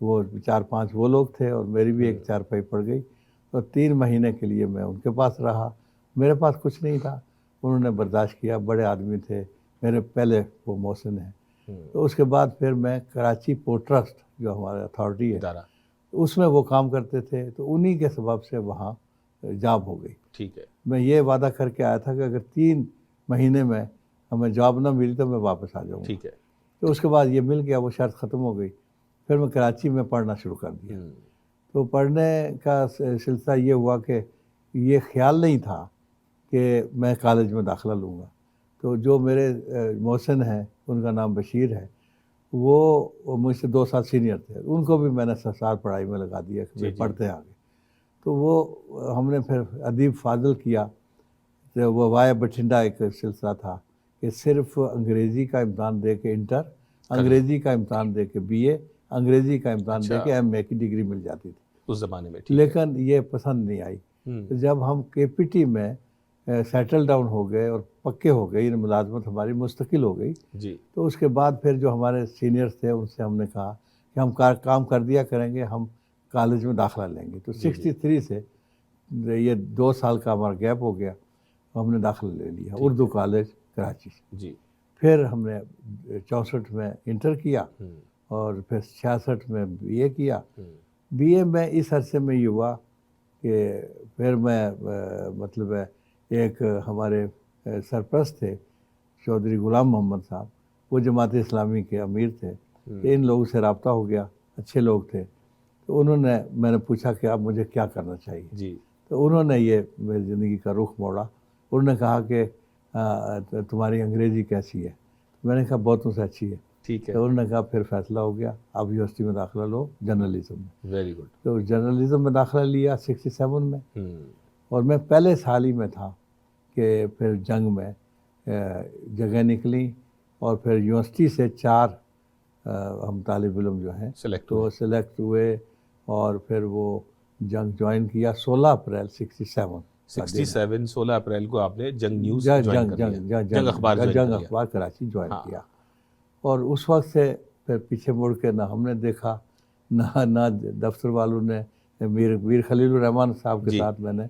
وہ 4-5 وہ لوگ تھے اور میری بھی ایک چارپائی پڑ گئی. اور 3 مہینے کے لیے میں ان کے پاس رہا. میرے پاس کچھ نہیں تھا, انہوں نے برداشت کیا, بڑے آدمی تھے میرے پہلے وہ محسن ہیں. تو اس کے بعد پھر میں کراچی پورٹ ٹرسٹ جو ہمارا اتھارٹی ہے اس میں وہ کام کرتے تھے, تو انہی کے سبب سے وہاں جاب ہو گئی. ٹھیک ہے. میں یہ وعدہ کر کے آیا تھا کہ اگر 3 مہینے میں ہمیں جاب نہ ملی تو میں واپس آ جاؤں گا. ٹھیک ہے. تو اس کے بعد یہ مل گیا, وہ شرط ختم ہو گئی. پھر میں کراچی میں پڑھنا شروع کر دیا. تو پڑھنے کا سلسلہ یہ ہوا کہ یہ خیال نہیں تھا کہ میں کالج میں داخلہ لوں گا. تو جو میرے محسن ہیں, ان کا نام بشیر ہے, وہ مجھ سے 2 سال سینئر تھے. ان کو بھی میں نے سال پڑھائی میں لگا دیا کہ پڑھتے ہیں آگے. تو وہ ہم نے پھر ادیب فاضل کیا. تو وہ وائے بٹھنڈا ایک سلسلہ تھا کہ صرف انگریزی کا امتحان دے کے انٹر, انگریزی کا امتحان دے کے بی اے, انگریزی کا امتحان دے کے ایم اے کی ڈگری مل جاتی تھی اس زمانے میں. لیکن یہ پسند نہیں آئی. جب ہم کے پی ٹی میں سیٹل ڈاؤن ہو گئے اور پکے ہو گئے, ملازمت ہماری مستقل ہو گئی, تو اس کے بعد پھر جو ہمارے سینئرز تھے ان سے ہم نے کہا کہ ہم کام کر دیا کریں گے, ہم کالج میں داخلہ لیں گے. تو 63 سے یہ 2 سال کا ہمارا گیپ ہو گیا, ہم نے داخلہ لے لیا اردو کالج کراچی سے. پھر ہم نے 64 میں انٹر کیا اور پھر 66 میں بی اے کیا. بی اے میں اس عرصے میں یہ ہوا کہ پھر میں مطلب ایک ہمارے سرپرست تھے چودھری غلام محمد صاحب, وہ جماعت اسلامی کے امیر تھے. ان لوگوں سے رابطہ ہو گیا, اچھے لوگ تھے. تو میں نے پوچھا کہ اب مجھے کیا کرنا چاہیے. تو انہوں نے یہ میری زندگی کا رخ موڑا. انہوں نے کہا کہ تمہاری انگریزی کیسی ہے؟ میں نے کہا بہتوں سے اچھی ہے. ٹھیک ہے. تو انہوں نے کہا پھر فیصلہ ہو گیا, اب یونیورسٹی میں داخلہ لو جرنلزم میں. Very good. تو جرنلزم میں داخلہ لیا 67 میں. اور میں پہلے سال ہی میں تھا کہ پھر جنگ میں جگہ نکلی, اور پھر یونیورسٹی سے 4 ہم طالب علم جو ہیں تو سلیکٹ ہوئے, اور پھر وہ جنگ جوائن کیا 16 اپریل 16 اپریل کو آپ نے جنگ نیوز جوائن کر لیا, جنگ اخبار کراچی جوائن کیا. اور اس وقت سے پھر پیچھے مڑ کے نہ ہم نے دیکھا, نہ دفتر والوں نے. میر خلیل الرحمان صاحب کے ساتھ میں نے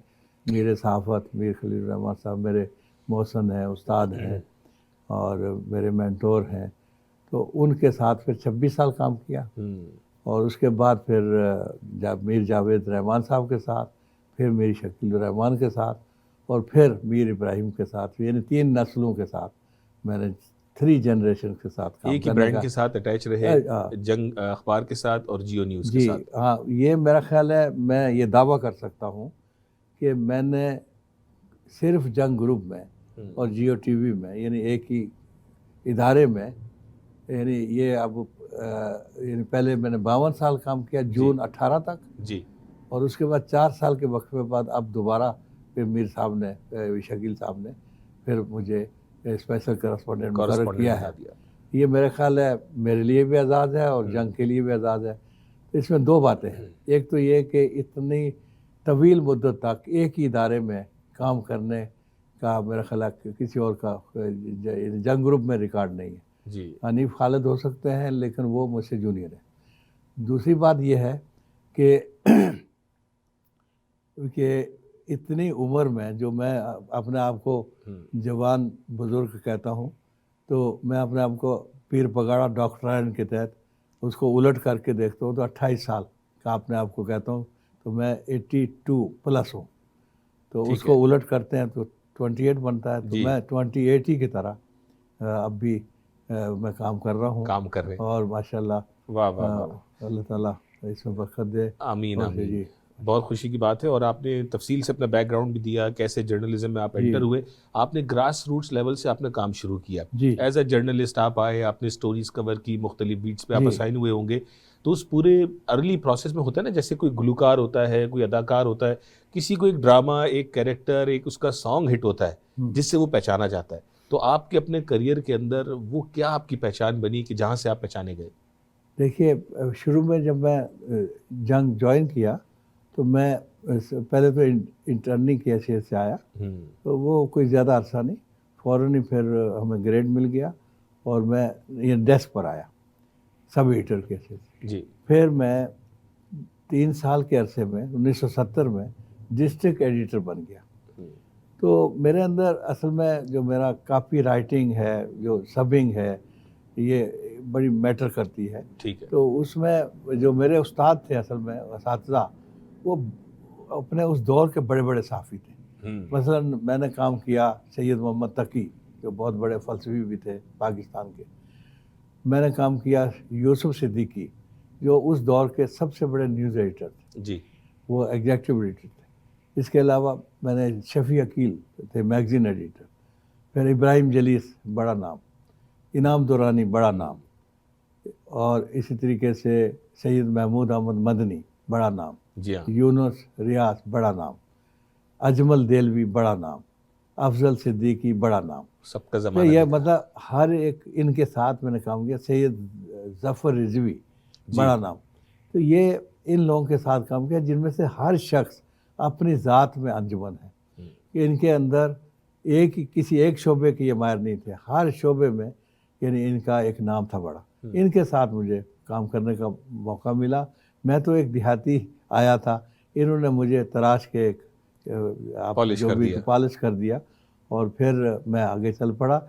میر صحافت, میر خلیل الرحمان صاحب میرے محسن ہیں, استاد ہیں اور میرے مینٹور ہیں. تو ان کے ساتھ پھر 26 سال کام کیا. اور اس کے بعد پھر میر جاوید رحمان صاحب کے ساتھ, پھر میر شکیل الرحمان کے ساتھ, اور پھر میر ابراہیم کے ساتھ. یعنی 3 نسلوں کے ساتھ میں نے 3 جنریشن کے ساتھ کام. ایک ہی برانڈ کے ساتھ اٹیچ رہے, جنگ اخبار کے ساتھ اور جیو نیوز کے ساتھ. ہاں, یہ میرا خیال ہے, میں یہ دعویٰ کر سکتا ہوں کہ میں نے صرف جنگ گروپ میں اور جیو ٹی وی میں, یعنی ایک ہی ادارے میں, یعنی یہ اب یعنی پہلے میں نے 52 سال کام کیا جون 18 تک. اور اس کے بعد 4 سال کے وقفے بعد اب دوبارہ پھر میر صاحب نے, شکیل صاحب نے پھر مجھے اسپیشل کرسپونڈنٹ مقرر کیا ہے. یہ میرے خیال ہے میرے لیے بھی اعزاز ہے اور جنگ کے لیے بھی اعزاز ہے. اس میں 2 باتیں ہیں. ایک تو یہ کہ اتنی طویل مدت تک ایک ہی ادارے میں کام کرنے کا میرا خیال ہے کسی اور کا جنگ گروپ میں ریکارڈ نہیں ہے. حنیف خالد ہو سکتے ہیں لیکن وہ مجھ سے جونیئر ہے. دوسری بات یہ ہے کہ اتنی عمر میں جو میں اپنے آپ کو جوان بزرگ کہتا ہوں, تو میں اپنے آپ کو پیر پگاڑا ڈاکٹرائن کے تحت اس کو الٹ کر کے دیکھتا ہوں تو 28 سال کا اپنے آپ کو کہتا ہوں, تو میں 82 پلس ہوں. تو اس کو الٹ کرتے ہیں تو 28 بنتا ہے. تو میں 28 ہی کی طرح اب بھی میں کام کر رہا ہوں, کام کر رہے ہیں. اور ماشاءاللہ اللہ تعالیٰ اس میں برکت دے. آمین آمین. بہت خوشی کی بات ہے. اور آپ نے تفصیل سے اپنا بیک گراؤنڈ بھی دیا, کیسے جرنلزم میں آپ انٹر ہوئے. آپ نے گراس روٹس لیول سے آپ نے کام شروع کیا. ایز اے جرنلسٹ آپ آئے, آپ نے سٹوریز کور کی, مختلف بیٹس پہ آپ اسائن ہوئے ہوں گے. تو اس پورے ارلی پروسیس میں ہوتا ہے نا, جیسے کوئی گلوکار ہوتا ہے, کوئی اداکار ہوتا ہے, کسی کو ایک ڈرامہ, ایک کیریکٹر, ایک اس کا سانگ ہٹ ہوتا ہے جس سے وہ پہچانا جاتا ہے. تو آپ کے اپنے کریئر کے اندر وہ کیا آپ کی پہچان بنی کہ جہاں سے آپ پہچانے گئے؟ دیکھیے, شروع میں جب میں جنگ جوائن کیا تو میں پہلے تو انٹرننگ کے حیثیت سے آیا, تو وہ کوئی زیادہ عرصہ نہیں, فوراً ہی پھر ہمیں گریڈ مل گیا اور میں یہ ڈیسک پر آیا سب ایڈیٹر کے حیثیت سے. پھر میں 3 سال کے عرصے میں 1970 میں ڈسٹرکٹ ایڈیٹر بن گیا. تو میرے اندر اصل میں جو میرا کاپی رائٹنگ ہے، جو سبنگ ہے، یہ بڑی میٹر کرتی ہے. ٹھیک ہے. تو اس میں جو میرے استاد تھے اصل میں اساتذہ، وہ اپنے اس دور کے بڑے بڑے صحافی تھے. مثلا میں نے کام کیا سید محمد تقی، جو بہت بڑے فلسفی بھی تھے پاکستان کے. میں نے کام کیا یوسف صدیقی، جو اس دور کے سب سے بڑے نیوز ایڈیٹر تھے. جی. وہ ایگزیکٹو ایڈیٹر تھے. اس کے علاوہ میں نے شفیع عقیل تھے میگزین ایڈیٹر. پھر ابراہیم جلیس، بڑا نام. انعام دورانی، بڑا نام. اور اسی طریقے سے سید محمود احمد مدنی، بڑا نام. جی ہاں. یونس ریاض، بڑا نام. اجمل دہلوی، بڑا نام. افضل صدیقی، بڑا نام. سب کا تو زمانہ یہ مطلب ہر ایک ان کے ساتھ میں نے کام کیا. سید ظفر رضوی، بڑا نام. تو یہ ان لوگوں کے ساتھ کام کیا جن میں سے ہر شخص اپنی ذات میں انجمن ہے، کہ ان کے اندر کسی ایک شعبے کے یہ ماہر نہیں تھے. ہر شعبے میں یعنی ان کا ایک نام تھا بڑا. ان کے ساتھ مجھے کام کرنے کا موقع ملا. میں تو ایک دیہاتی آیا تھا، انہوں نے مجھے تراش کے پالش کر دیا اور پھر میں آگے چل پڑا.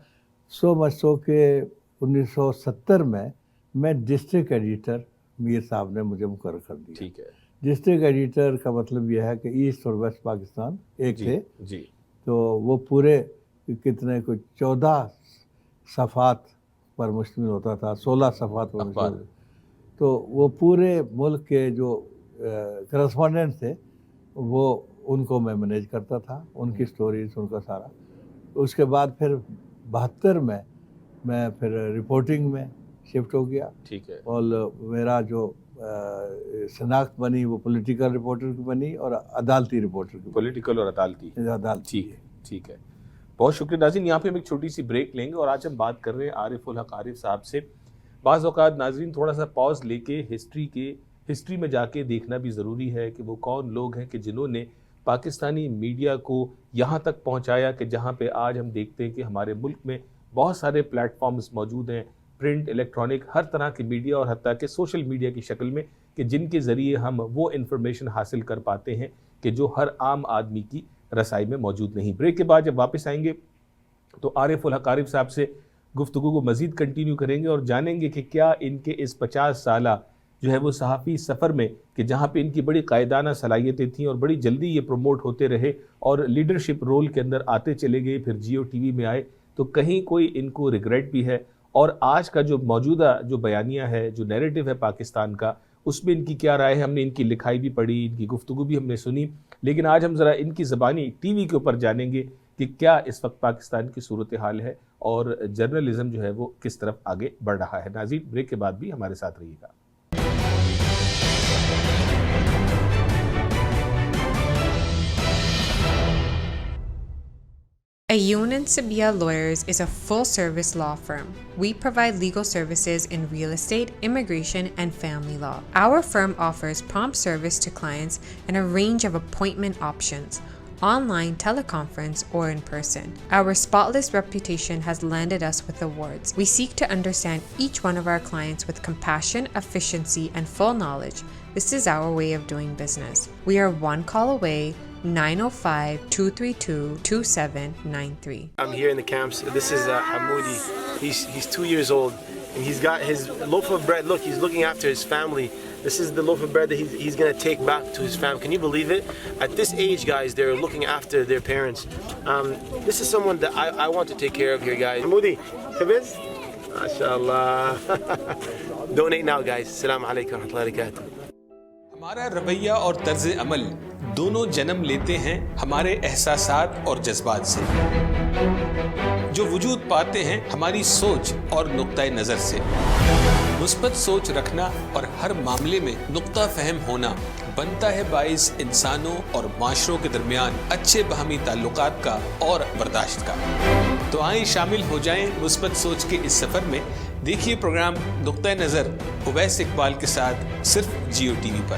سو مچ سو کہ 1970 میں ڈسٹرکٹ ایڈیٹر میر صاحب نے مجھے مقرر کر دیا. ٹھیک ہے. ڈسٹرکٹ ایڈیٹر کا مطلب یہ ہے کہ ایسٹ اور ویسٹ پاکستان ایک تھے. جی. تو وہ پورے کتنے کو 14 صفحات پر مشتمل ہوتا تھا، 16 صفحات پر مشتمل. تو وہ پورے ملک کے جو کرسپونڈنٹ تھے وہ ان کو میں مینیج کرتا تھا، ان کی سٹوریز، ان کا سارا. اس کے بعد پھر 72 میں پھر رپورٹنگ میں شفٹ ہو گیا. ٹھیک ہے. اور میرا جو شناخت بنی وہ پولیٹیکل رپورٹر کی بنی اور عدالتی رپورٹر کی. پولیٹیکل اور عدالتی. ٹھیک ہے. بہت شکریہ ناظرین. یہاں پہ ہم ایک چھوٹی سی بریک لیں گے اور آج ہم بات کر رہے ہیں عارف الحق عارف صاحب سے. بعض اوقات ناظرین تھوڑا سا پاز لے کے ہسٹری میں جا کے دیکھنا بھی ضروری ہے کہ وہ کون لوگ ہیں کہ جنہوں نے پاکستانی میڈیا کو یہاں تک پہنچایا کہ جہاں پہ آج ہم دیکھتے ہیں کہ ہمارے ملک میں بہت سارے پلیٹ فارمز موجود ہیں، پرنٹ، الیکٹرانک، ہر طرح کے میڈیا اور حتیٰ کہ سوشل میڈیا کی شکل میں، کہ جن کے ذریعے ہم وہ انفارمیشن حاصل کر پاتے ہیں کہ جو ہر عام آدمی کی رسائی میں موجود نہیں. بریک کے بعد جب واپس آئیں گے تو عارف الحق عارف صاحب سے گفتگو کو مزید کنٹینیو کریں گے اور جانیں گے کہ کیا ان کے اس 50 سالہ جو ہے وہ صحافی سفر میں، کہ جہاں پہ ان کی بڑی قائدانہ صلاحیتیں تھیں اور بڑی جلدی یہ پروموٹ ہوتے رہے اور لیڈرشپ رول کے اندر آتے چلے گئے، پھر جیو ٹی وی میں آئے، تو کہیں کوئی ان کو ریگریٹ بھی ہے. اور آج کا جو موجودہ جو بیانیہ ہے، جو نیریٹو ہے پاکستان کا، اس میں ان کی کیا رائے ہے. ہم نے ان کی لکھائی بھی پڑھی، ان کی گفتگو بھی ہم نے سنی، لیکن آج ہم ذرا ان کی زبانی ٹی وی کے اوپر جانیں گے کہ کیا اس وقت پاکستان کی صورتحال ہے اور جرنلزم جو ہے وہ کس طرف آگے بڑھ رہا ہے. ناظرین بریک کے بعد بھی ہمارے ساتھ رہیے گا. Ayoun and Sabia Lawyers is a full-service law firm. We provide legal services in real estate, immigration, and family law. Our firm offers prompt service to clients and a range of appointment options, online, teleconference, or in person. Our spotless reputation has landed us with awards. We seek to understand each one of our clients with compassion, efficiency, and full knowledge. This is our way of doing business. We are one call away. 905-232-2793. I'm here in the camps. This is Hamoudi. He's 2 years old, and he's got his loaf of bread. Look, he's looking after his family. This is the loaf of bread that he's going to take back to his family. Can you believe it? At this age, guys, they're looking after their parents. This is someone that I want to take care of here, guys. Hamoudi, Habiz? MashaAllah. Donate now, guys. Assalamu alaikum wa rahmatullahi wa barakatuh. ہمارا رویہ اور طرز عمل دونوں جنم لیتے ہیں ہمارے احساسات اور جذبات سے، جو وجود پاتے ہیں ہماری سوچ اور نقطہ نظر سے. مثبت سوچ رکھنا اور ہر معاملے میں نقطہ فہم ہونا بنتا ہے باعث انسانوں اور معاشروں کے درمیان اچھے باہمی تعلقات کا اور برداشت کا. تو آئیں شامل ہو جائیں مثبت سوچ کے اس سفر میں. دیکھیے پروگرام نقطہ نظر اویس اقبال کے ساتھ صرف جیو ٹی وی پر.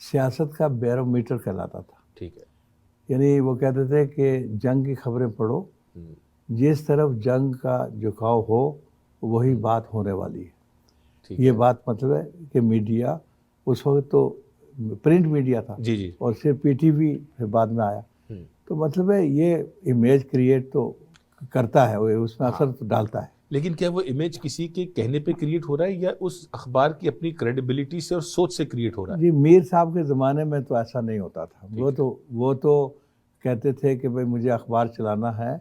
سیاست کا بیرومیٹر کہلاتا تھا. ٹھیک ہے. یعنی وہ کہتے تھے کہ جنگ کی خبریں پڑھو, جس طرف جنگ کا جھکاؤ ہو وہی بات ہونے والی ہے. یہ بات مطلب ہے کہ میڈیا اس وقت تو پرنٹ میڈیا تھا, جی جی, اور صرف پی ٹی وی پھر بعد میں آیا, تو مطلب ہے یہ امیج کریٹ تو کرتا ہے, وہ اس میں اثر تو ڈالتا ہے. لیکن کیا وہ امیج کسی کے کہنے پہ کریٹ ہو رہا ہے یا اس اخبار کی اپنی کریڈیبلٹی سے اور سوچ سے کریٹ ہو رہا ہے؟ جی میر صاحب کے زمانے میں تو ایسا نہیں ہوتا تھا. وہ تو کہتے تھے کہ بھئی مجھے اخبار چلانا ہے,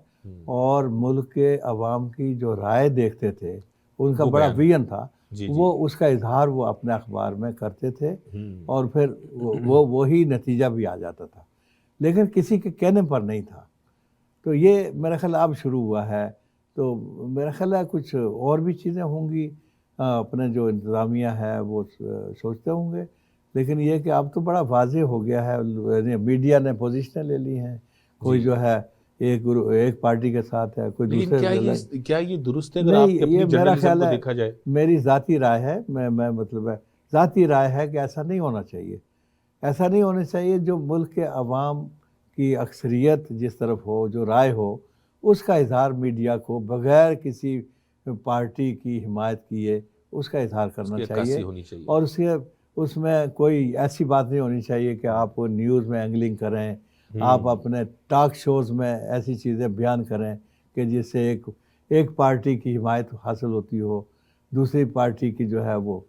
اور ملک کے عوام کی جو رائے دیکھتے تھے, ان کا بڑا ویژن تھا, وہ اس کا اظہار وہ اپنے اخبار میں کرتے تھے, اور پھر وہی نتیجہ بھی آ جاتا تھا, لیکن کسی کے کہنے پر نہیں تھا. تو یہ میرا خیال اب شروع ہوا ہے. تو میرا خیال ہے کچھ اور بھی چیزیں ہوں گی, اپنے جو انتظامیہ ہے وہ سوچتے ہوں گے, لیکن یہ کہ اب تو بڑا واضح ہو گیا ہے, میڈیا نے پوزیشنیں لے لی ہیں, کوئی جو ہے ایک پارٹی کے ساتھ ہے, کوئی دوسرے. کیا یہ درست ہے اگر آپ کے اپنی جرنلزم کو دیکھا جائے؟ میری ذاتی رائے ہے, میں مطلب ہے ذاتی رائے ہے کہ ایسا نہیں ہونا چاہیے. ایسا نہیں ہونا چاہیے. جو ملک کے عوام کی اکثریت جس طرف ہو, جو رائے ہو, اس کا اظہار میڈیا کو بغیر کسی پارٹی کی حمایت کیے اس کا اظہار کرنا چاہیے, اور اس میں کوئی ایسی بات نہیں ہونی چاہیے کہ آپ نیوز میں اینگلنگ کریں, آپ اپنے ٹاک شوز میں ایسی چیزیں بیان کریں کہ جس سے ایک پارٹی کی حمایت حاصل ہوتی ہو, دوسری پارٹی کی جو ہے وہ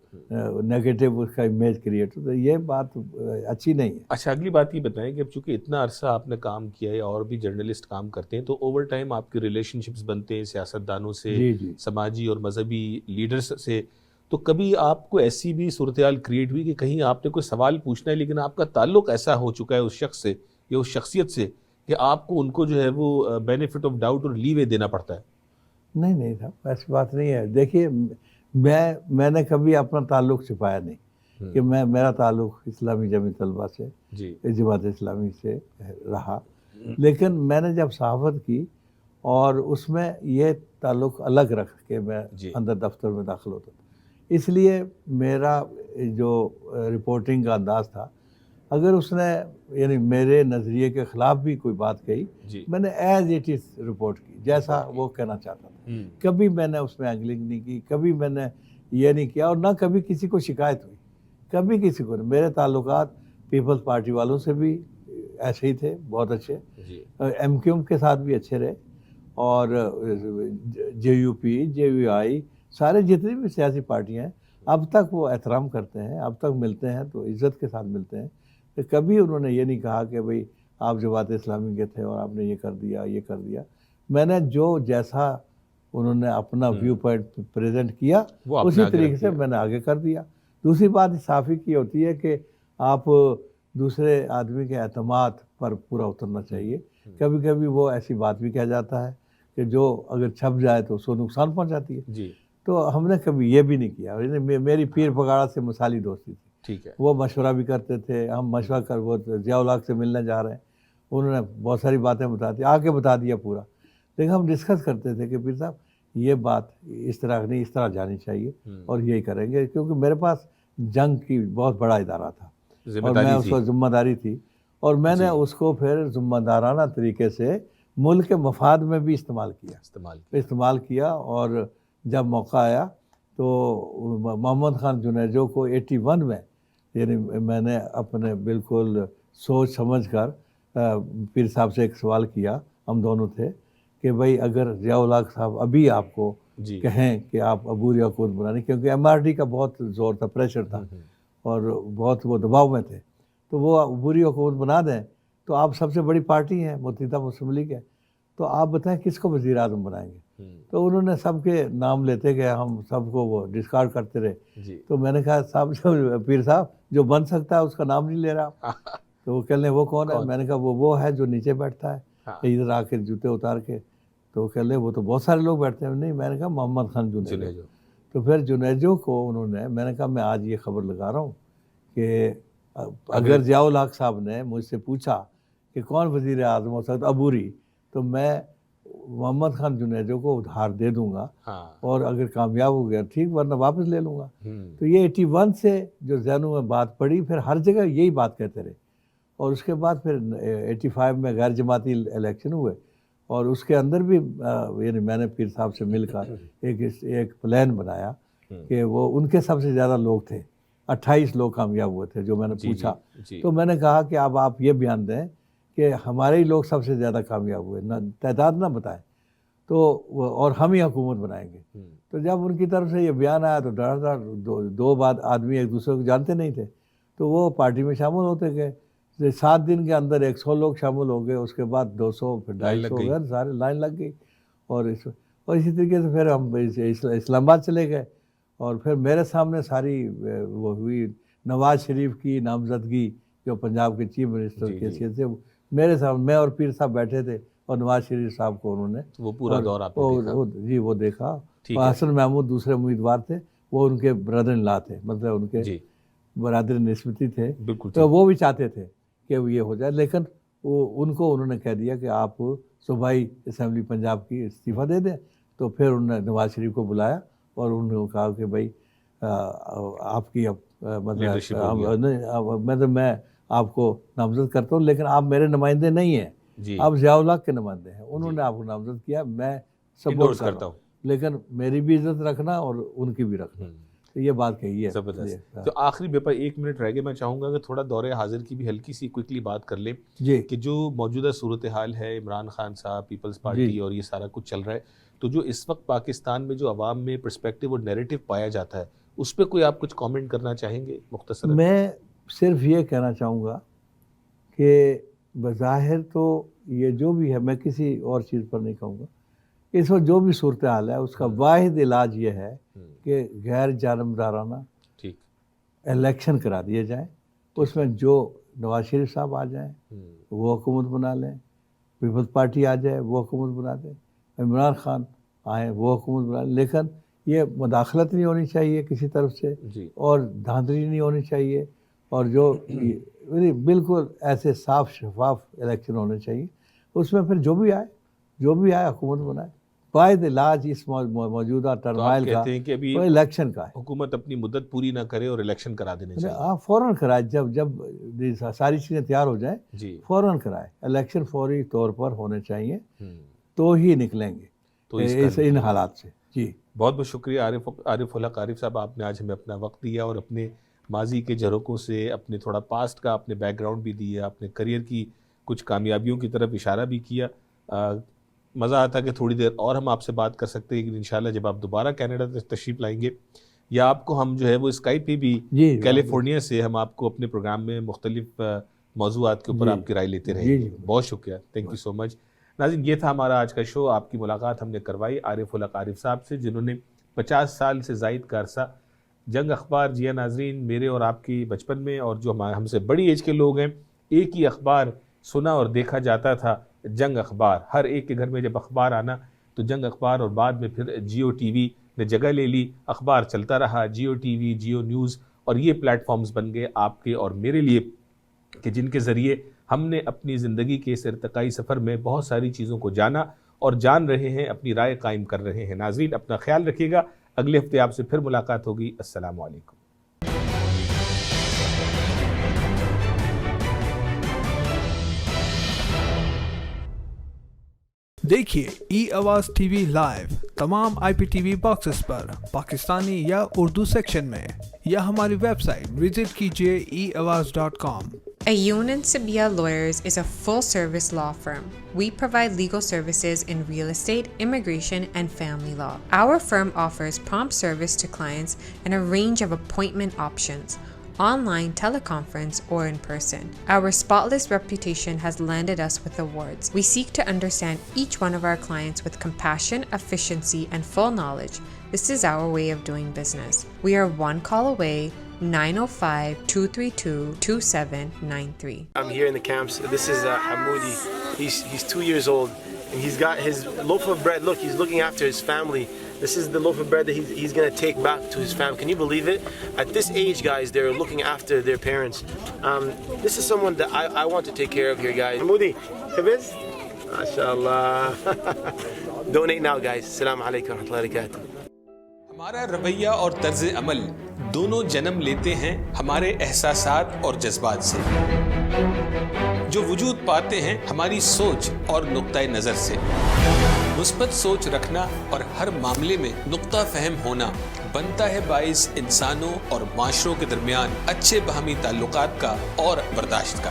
نیگیٹو اس کا امیج کریٹ ہوتا ہے. یہ بات اچھی نہیں ہے. اچھا, اگلی بات یہ بتائیں کہ اب چونکہ اتنا عرصہ آپ نے کام کیا ہے اور بھی جرنلسٹ کام کرتے ہیں, تو اوور ٹائم آپ کے ریلیشن شپس بنتے ہیں سیاستدانوں سے, سماجی اور مذہبی لیڈرز سے, تو کبھی آپ کو ایسی بھی صورتحال کریٹ ہوئی کہ کہیں آپ نے کوئی سوال پوچھنا ہے لیکن آپ کا تعلق ایسا ہو چکا ہے اس شخص سے یا اس شخصیت سے کہ آپ کو ان کو جو ہے وہ بینیفٹ آف ڈاؤٹ اور لیوے دینا پڑتا ہے؟ نہیں صاحب, ایسی بات نہیں ہے. دیکھیے میں نے کبھی اپنا تعلق چھپایا نہیں کہ میرا تعلق اسلامی جمعیت طلبہ سے, جماعت اسلامی سے رہا, لیکن میں نے جب صحافت کی اور اس میں یہ تعلق الگ رکھ کے میں اندر دفتر میں داخل ہوتا تھا, اس لیے میرا جو رپورٹنگ کا انداز تھا, اگر اس نے یعنی میرے نظریے کے خلاف بھی کوئی بات کہی, میں نے ایز اٹ از رپورٹ کی جیسا وہ کہنا چاہتا تھا. کبھی میں نے اس میں اینگلنگ نہیں کی, کبھی میں نے یہ نہیں کیا, اور نہ کبھی کسی کو شکایت ہوئی, کبھی کسی کو نہیں. میرے تعلقات پیپلز پارٹی والوں سے بھی ایسے ہی تھے, بہت اچھے, ایم کیو ایم کے ساتھ بھی اچھے رہے, اور جے یو پی, جے یو آئی, سارے جتنی بھی سیاسی پارٹیاں ہیں اب تک وہ احترام کرتے ہیں, اب تک ملتے ہیں تو عزت کے ساتھ ملتے ہیں. کہ کبھی انہوں نے یہ نہیں کہا کہ بھئی آپ جماعت اسلامی کے تھے اور آپ نے یہ کر دیا, یہ کر دیا. میں نے جو جیسا انہوں نے اپنا ویو پوائنٹ پریزنٹ کیا اسی طریقے سے میں نے آگے کر دیا. دوسری بات صحافی کی ہوتی ہے کہ آپ دوسرے آدمی کے اعتماد پر پورا اترنا چاہیے. کبھی کبھی وہ ایسی بات بھی کہہ جاتا ہے کہ جو اگر چھپ جائے تو اس کو نقصان پہنچاتی ہے. تو ہم نے کبھی یہ بھی نہیں کیا. میری پیر پگاڑا سے مثالی دوستی تھی, ٹھیک ہے, وہ مشورہ بھی کرتے تھے, ہم مشورہ کر, وہ ضیاء الحق سے ملنے جا رہے ہیں, انہوں نے بہت ساری باتیں بتا دی, آ کے بتا دیا پورا, لیکن ہم ڈسکس کرتے تھے کہ پیر صاحب یہ بات اس طرح نہیں, اس طرح جانی چاہیے, اور یہی کریں گے, کیونکہ میرے پاس جنگ کی بہت بڑا ادارہ تھا اور میں اس کو ذمہ داری تھی, اور میں نے اس کو پھر ذمہ دارانہ طریقے سے ملک کے مفاد میں بھی استعمال کیا. اور جب موقع آیا تو محمد خان جنیجو کو 81 میں یعنی میں نے اپنے بالکل سوچ سمجھ کر پیر صاحب سے ایک سوال کیا, ہم دونوں تھے, کہ بھئی اگر ضیاء الحق صاحب ابھی آپ کو کہیں کہ آپ عبوری حکومت بنانی, کیونکہ ایم آر ڈی کا بہت زور تھا, پریشر تھا, اور بہت وہ دباؤ میں تھے, تو وہ عبوری حکومت بنا دیں تو آپ سب سے بڑی پارٹی ہیں, متحدہ مسلم لیگ ہے, تو آپ بتائیں کس کو وزیر اعظم بنائیں گے. تو انہوں نے سب کے نام لیتے کہ ہم سب کو وہ ڈسکارڈ کرتے رہے. تو میں نے کہا صاحب پیر صاحب جو بن سکتا ہے اس کا نام نہیں لے رہا. تو وہ کہہ لیں وہ کون ہے؟ میں نے کہا وہ ہے جو نیچے بیٹھتا ہے ادھر آ کے جوتے اتار کے. تو وہ کہہ لیں وہ تو بہت سارے لوگ بیٹھتے ہیں. نہیں, میں نے کہا محمد خان جنیجو. تو پھر جنیجو کو انہوں نے, میں نے کہا میں آج یہ خبر لگا رہا ہوں کہ اگر ضیاء الحق صاحب نے مجھ سے پوچھا کہ کون وزیر اعظم ہو سکتا عبوری, تو میں محمد خان جنیدو کو ادھار دے دوں گا ہاں اور اگر کامیاب ہو گیا ٹھیک، ورنہ واپس لے لوں گا. تو یہ 81 سے جو ذہنوں میں بات پڑی، پھر ہر جگہ یہی بات کہتے رہے. اور اس کے بعد پھر 85 میں غیر جماعتی الیکشن ہوئے، اور اس کے اندر بھی یعنی میں نے پیر صاحب سے مل کر ایک پلان بنایا کہ وہ ان کے سب سے زیادہ لوگ تھے، 28 لوگ کامیاب ہوئے تھے جو میں نے پوچھا. تو میں نے کہا کہ اب آپ یہ بیان دیں کہ ہمارے ہی لوگ سب سے زیادہ کامیاب ہوئے، نہ تعداد نہ بتائیں، تو اور ہم ہی حکومت بنائیں گے. تو جب ان کی طرف سے یہ بیان آیا تو دو بعد آدمی ایک دوسرے کو جانتے نہیں تھے، تو وہ پارٹی میں شامل ہوتے گئے. 7 دن کے اندر 100 لوگ شامل ہو گئے، اس کے بعد 200، پھر 250 ہو گئے، سارے لائن لگ گئی. اور اسی طریقے سے پھر ہم اسلام آباد چلے گئے، اور پھر میرے سامنے ساری وہ ہوئی نواز شریف کی نامزدگی، جو پنجاب کے چیف منسٹر کی حیثیت سے میرے سامنے، میں اور پیر صاحب بیٹھے تھے، اور نواز شریف صاحب کو انہوں نے وہ پورا دور آپ نے دیکھا. جی وہ دیکھا. حسن محمود دوسرے امیدوار تھے، وہ ان کے برادر ان لا تھے، مطلب ان کے برادر نسبتی تھے. تو وہ بھی چاہتے تھے کہ یہ ہو جائے، لیکن ان کو انہوں نے کہہ دیا کہ آپ صوبائی اسمبلی پنجاب کی استعفیٰ دے دیں. تو پھر انہوں نے نواز شریف کو بلایا اور انہوں نے کہا کہ بھائی آپ کی مطلب میں آپ کو نامزد کرتا ہوں، لیکن آپ میرے نمائندے نہیں ہیں، آپ ضیاء الحق کے نمائندے ہیں. انہوں نے آپ کو نامزد کیا، میں سپورٹ کرتا ہوں، لیکن میری بھی عزت رکھنا اور ان کی بھی رکھنا. تو یہ بات کہی ہے. زبردست. تو آخری بیپا 1 منٹ رہ گئے، میں چاہوں گا کہ تھوڑا دور حاضر کی بھی ہلکی سی کوئکلی بات کر لیں کہ جو موجودہ صورتحال ہے، عمران خان صاحب، پیپلز پارٹی اور یہ سارا کچھ چل رہا ہے، تو جو اس وقت پاکستان میں جو عوام میں پرسپیکٹیو اور نیریٹو پایا جاتا ہے، اس پہ کوئی آپ کچھ کامنٹ کرنا چاہیں گے مختصر؟ میں صرف یہ کہنا چاہوں گا کہ بظاہر تو یہ جو بھی ہے، میں کسی اور چیز پر نہیں کہوں گا، اس وقت جو بھی صورتحال ہے اس کا واحد علاج یہ ہے کہ غیر جانبدارانہ الیکشن کرا دیے جائیں. اس میں جو نواز شریف صاحب آ جائیں وہ حکومت بنا لیں، پیپلز پارٹی آ جائے وہ حکومت بنا دیں، عمران خان آئیں وہ حکومت بنا لیں. لیکن یہ مداخلت نہیں ہونی چاہیے کسی طرف سے، اور دھاندلی نہیں ہونی چاہیے، اور جو بالکل ایسے صاف شفاف الیکشن ہونے چاہیے. اس میں پھر جو بھی آئے حکومت بنائے. واحد علاج اس موجودہ ٹرمائل کا الیکشن کا ہے. حکومت اپنی مدت پوری نہ کرے اور الیکشن کرا دینے چاہیے. آپ فوراً کرائے، جب ساری چیزیں تیار ہو جائیں فوراً کرائے. الیکشن فوری طور پر ہونے چاہیے، تو ہی نکلیں گے ان حالات سے. جی بہت بہت شکریہ عارف الحق عارف صاحب، آپ نے آج ہمیں اپنا وقت دیا اور اپنے ماضی کے جھروکوں سے، اپنے تھوڑا پاسٹ کا اپنے بیک گراؤنڈ بھی دیا، اپنے کریئر کی کچھ کامیابیوں کی طرف اشارہ بھی کیا. مزہ آتا کہ تھوڑی دیر اور ہم آپ سے بات کر سکتے ہیں، لیکن انشاءاللہ جب آپ دوبارہ کینیڈا تشریف لائیں گے، یا آپ کو ہم جو ہے وہ اسکائپ پہ بھی کیلیفورنیا سے ہم آپ کو اپنے پروگرام میں مختلف موضوعات کے اوپر آپ کی رائے لیتے رہیں گے. بہت شکریہ، تھینک یو سو مچ. ناظرین، یہ تھا ہمارا آج کا شو. آپ کی ملاقات ہم نے کروائی عارف الحق عارف صاحب سے، جنہوں نے 50 سال سے زائد کا عرصہ جنگ اخبار. جی ناظرین، میرے اور آپ کی بچپن میں، اور جو ہم سے بڑی ایج کے لوگ ہیں، ایک ہی اخبار سنا اور دیکھا جاتا تھا، جنگ اخبار. ہر ایک کے گھر میں جب اخبار آنا تو جنگ اخبار، اور بعد میں پھر جیو ٹی وی نے جگہ لے لی. اخبار چلتا رہا، Geo T V, Geo news, اور یہ پلیٹ فارمز بن گئے آپ کے اور میرے لیے، کہ جن کے ذریعے ہم نے اپنی زندگی کے اس ارتقائی سفر میں بہت ساری چیزوں کو جانا اور جان رہے ہیں، اپنی رائے قائم کر رہے ہیں. ناظرین، اپنا خیال رکھیے گا. اگلے ہفتے آپ سے پھر ملاقات ہوگی. السلام علیکم. دیکھیے ای آواز ٹی وی لائیو تمام IPTV باکسز پر پاکستانی یا اردو سیکشن میں، یا ہماری ویب سائٹ وزٹ کیجیے eawaz.com. Ayoun and Sabia Lawyers is a full-service law firm. We provide legal services in real estate, immigration, and family law. Our firm offers prompt service to clients and a range of appointment options, online, teleconference, or in person. Our spotless reputation has landed us with awards. We seek to understand each one of our clients with compassion, efficiency, and full knowledge. This is our way of doing business. We are one call away. 905-232-2793. I'm here in the camps. This is Hamoudi. He's 2 years old, and he's got his loaf of bread. Look, he's looking after his family. This is the loaf of bread that he's going to take back to his family. Can you believe it? At this age, guys, they're looking after their parents. This is someone that I want to take care of here, guys. Hamoudi, Habiz? MashaAllah. Donate now, guys. Assalamu alaikum wa rahmatullahi wa barakatuh. ہمارا رویہ اور طرز عمل دونوں جنم لیتے ہیں ہمارے احساسات اور جذبات سے، جو وجود پاتے ہیں ہماری سوچ اور نقطۂ نظر سے۔ مثبت سوچ رکھنا اور ہر معاملے میں نقطہ فہم ہونا بنتا ہے باعث انسانوں اور معاشروں کے درمیان اچھے باہمی تعلقات کا اور برداشت کا۔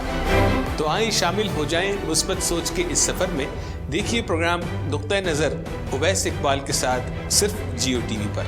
تو آئیں شامل ہو جائیں مثبت سوچ کے اس سفر میں۔ دیکھیے پروگرام نقطۂ نظر اویس اقبال کے ساتھ صرف جیو ٹی وی پر۔